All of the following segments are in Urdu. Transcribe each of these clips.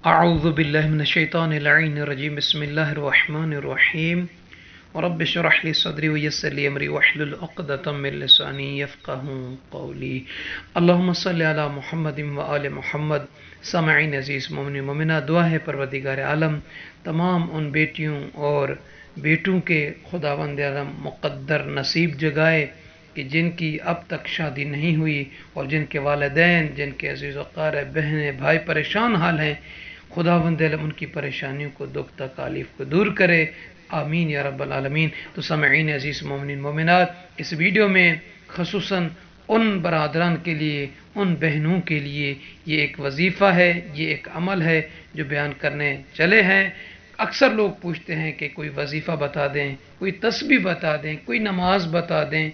أعوذ بالله من الشيطان اللعين الرجيم بسم الله الرحمن الرحيم رب اشرح لي صدري ويسر لي أمري واحلل عقدة من لساني يفقهوا قولي اللهم صل على محمد وآل محمد. سامعین عزیز مومن مومنہ، دعا ہے پروردگار عالم تمام ان بیٹیوں اور بیٹوں کے خداوند عالم مقدر نصیب جگائے کہ جن کی اب تک شادی نہیں ہوئی اور جن کے والدین، جن کے عزیز و اقارب، بہنیں، بھائی پریشان حال ہیں، خداوند عالم ان کی پریشانیوں کو، دکھ تکالیف کو دور کرے، آمین یا رب العالمین. تو سامعین عزیز مومنین مومنات، اس ویڈیو میں خصوصاً ان برادران کے لیے، ان بہنوں کے لیے یہ ایک وظیفہ ہے، یہ ایک عمل ہے جو بیان کرنے چلے ہیں. اکثر لوگ پوچھتے ہیں کہ کوئی وظیفہ بتا دیں، کوئی تسبیح بتا دیں، کوئی نماز بتا دیں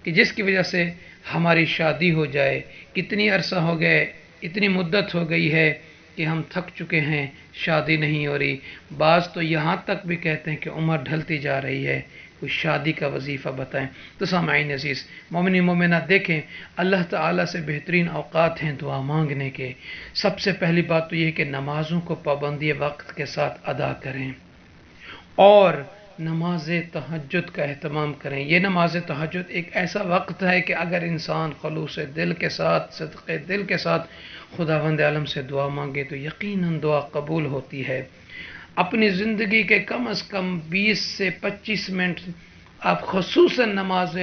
کہ جس کی وجہ سے ہماری شادی ہو جائے. کتنی عرصہ ہو گئے، اتنی مدت ہو گئی ہے کہ ہم تھک چکے ہیں، شادی نہیں ہو رہی. بعض تو یہاں تک بھی کہتے ہیں کہ عمر ڈھلتی جا رہی ہے، کوئی شادی کا وظیفہ بتائیں. تو سامعین عزیز مومنین مومنات، دیکھیں اللہ تعالیٰ سے بہترین اوقات ہیں دعا مانگنے کے. سب سے پہلی بات تو یہ کہ نمازوں کو پابندی وقت کے ساتھ ادا کریں اور نماز تہجد کا اہتمام کریں. یہ نماز تہجد ایک ایسا وقت ہے کہ اگر انسان خلوص دل کے ساتھ، صدق دل کے ساتھ خداوند عالم سے دعا مانگے تو یقیناً دعا قبول ہوتی ہے. اپنی زندگی کے کم از کم 20 سے 25 منٹ آپ خصوصاً نماز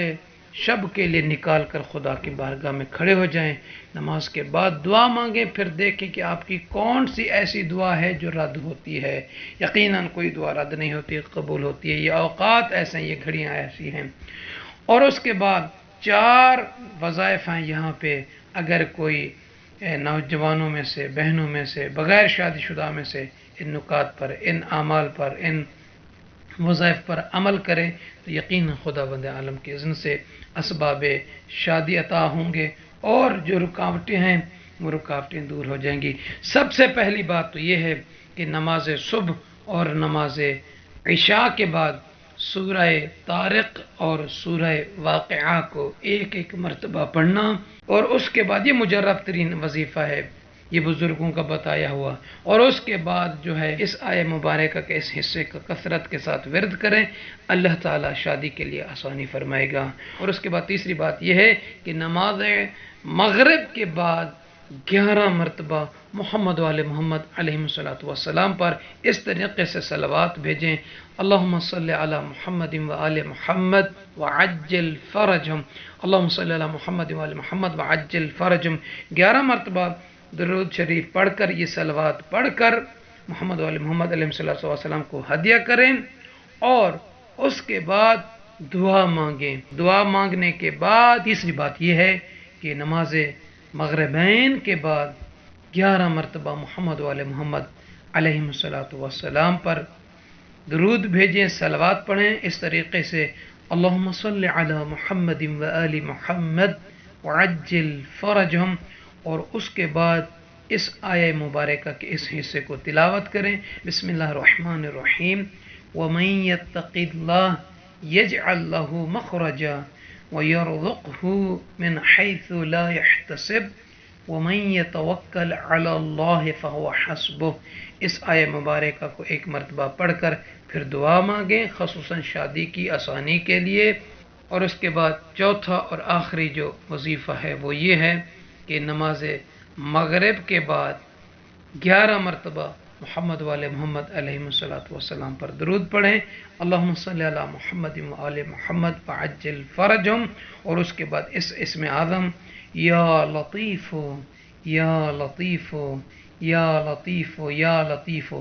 شب کے لیے نکال کر خدا کی بارگاہ میں کھڑے ہو جائیں. نماز کے بعد دعا مانگیں، پھر دیکھیں کہ آپ کی کون سی ایسی دعا ہے جو رد ہوتی ہے. یقیناً کوئی دعا رد نہیں ہوتی، قبول ہوتی ہے. یہ اوقات ایسے ہیں، یہ گھڑیاں ایسی ہیں. اور اس کے بعد 4 وظائف ہیں یہاں پہ. اگر کوئی نوجوانوں میں سے، بہنوں میں سے، بغیر شادی شدہ میں سے ان نکات پر، ان اعمال پر، ان وظائف پر عمل کریں تو یقیناً خداوند عالم کے اذن سے اسباب شادی عطا ہوں گے اور جو رکاوٹیں ہیں وہ رکاوٹیں دور ہو جائیں گی. سب سے پہلی بات تو یہ ہے کہ نماز صبح اور نماز عشاء کے بعد سورہ طارق اور سورہ واقعہ کو ایک ایک مرتبہ پڑھنا. اور اس کے بعد یہ مجرب ترین وظیفہ ہے، یہ بزرگوں کا بتایا ہوا. اور اس کے بعد جو ہے اس آیہ مبارکہ کے اس حصے کا کثرت کے ساتھ ورد کریں، اللہ تعالیٰ شادی کے لیے آسانی فرمائے گا. اور اس کے بعد تیسری بات یہ ہے کہ نماز مغرب کے بعد 11 مرتبہ محمد و آل محمد علیہ السلام پر اس طریقے سے صلوات بھیجیں: اللہم صلی علی محمد و آل محمد وعجل فرجہم، اللہم صلی علی محمد و آل محمد وعجل فرجہم. 11 مرتبہ درود شریف پڑھ کر، یہ صلوات پڑھ کر محمد و آل محمد علیہ السلام کو ہدیہ کریں. اور اس کے بعد دعا مانگیں. دعا مانگنے کے بعد تیسری بات یہ ہے کہ نماز مغربین کے بعد 11 مرتبہ محمد و آل محمد علیہ السلام پر درود بھیجیں، صلوات پڑھیں اس طریقے سے: اللہم صلی علی محمد و آل محمد وعجل فرجہم. اور اس کے بعد اس آیہ مبارکہ کے اس حصے کو تلاوت کریں: بسم اللہ الرحمن الرحیم وَمَن يَتَّقِ اللَّهَ يَجْعَل لَّهُ مَخْرَجًا وَيَرْزُقْهُ مِنْ حَيْثُ لَا يَحْتَسِبُ وَمَن يَتَوَكَّلْ عَلَى اللَّهِ فَهُوَ حَسْبُهُ. اس آیہ مبارکہ کو ایک مرتبہ پڑھ کر پھر دعا مانگیں خصوصاً شادی کی آسانی کے لیے. اور اس کے بعد چوتھا اور آخری جو وظیفہ ہے وہ یہ ہے کہ نماز مغرب کے بعد 11 مرتبہ محمد و آل محمد علیہ السلام پر درود پڑھیں: اللہم صلی علی محمد و آل محمد وعجل فرجہم. اور اس کے بعد اس اسم اعظم یا لطیف یا لطیف یا لطیف یا لطیف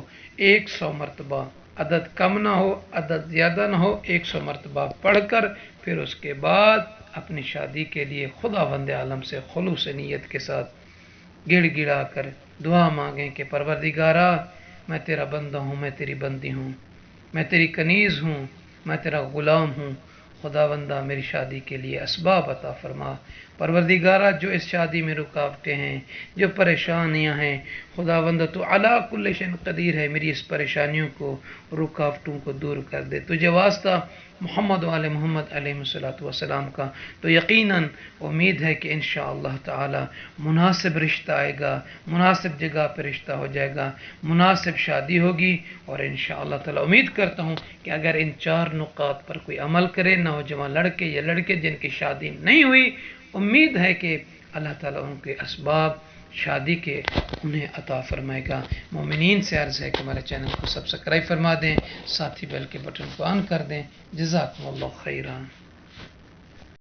100 مرتبہ، عدد کم نہ ہو عدد زیادہ نہ ہو، 100 مرتبہ پڑھ کر پھر اس کے بعد اپنی شادی کے لیے خداوند عالم سے خلوص نیت کے ساتھ گڑ گڑا کر دعا مانگیں کہ پروردگارا، میں تیرا بندہ ہوں، میں تیری بندی ہوں، میں تیری کنیز ہوں، میں تیرا غلام ہوں. خداوندہ میری شادی کے لیے اسباب عطا فرما. پروردگارہ جو اس شادی میں رکاوٹیں ہیں، جو پریشانیاں ہیں، خداوندہ تو علی کل شیء قدیر ہے، میری اس پریشانیوں کو، رکاوٹوں کو دور کر دے. تجھے واسطہ محمد و آل محمد علیہ الصلوۃ والسلام کا، تو یقیناً امید ہے کہ انشاءاللہ تعالی مناسب رشتہ آئے گا، مناسب جگہ پہ رشتہ ہو جائے گا، مناسب شادی ہوگی، اور انشاءاللہ تعالی امید کرتا ہوں کہ اگر ان 4 نقاط پر کوئی عمل کرے، نوجوان لڑکے یا لڑکے جن کی شادی نہیں ہوئی، امید ہے کہ اللہ تعالیٰ ان کے اسباب شادی کے انہیں عطا فرمائے گا۔ مومنین سے عرض ہے کہ ہمارے چینل کو سبسکرائب فرما دیں، ساتھ ہی بیل کے بٹن کو آن کر دیں۔ جزاکم اللہ خیرا۔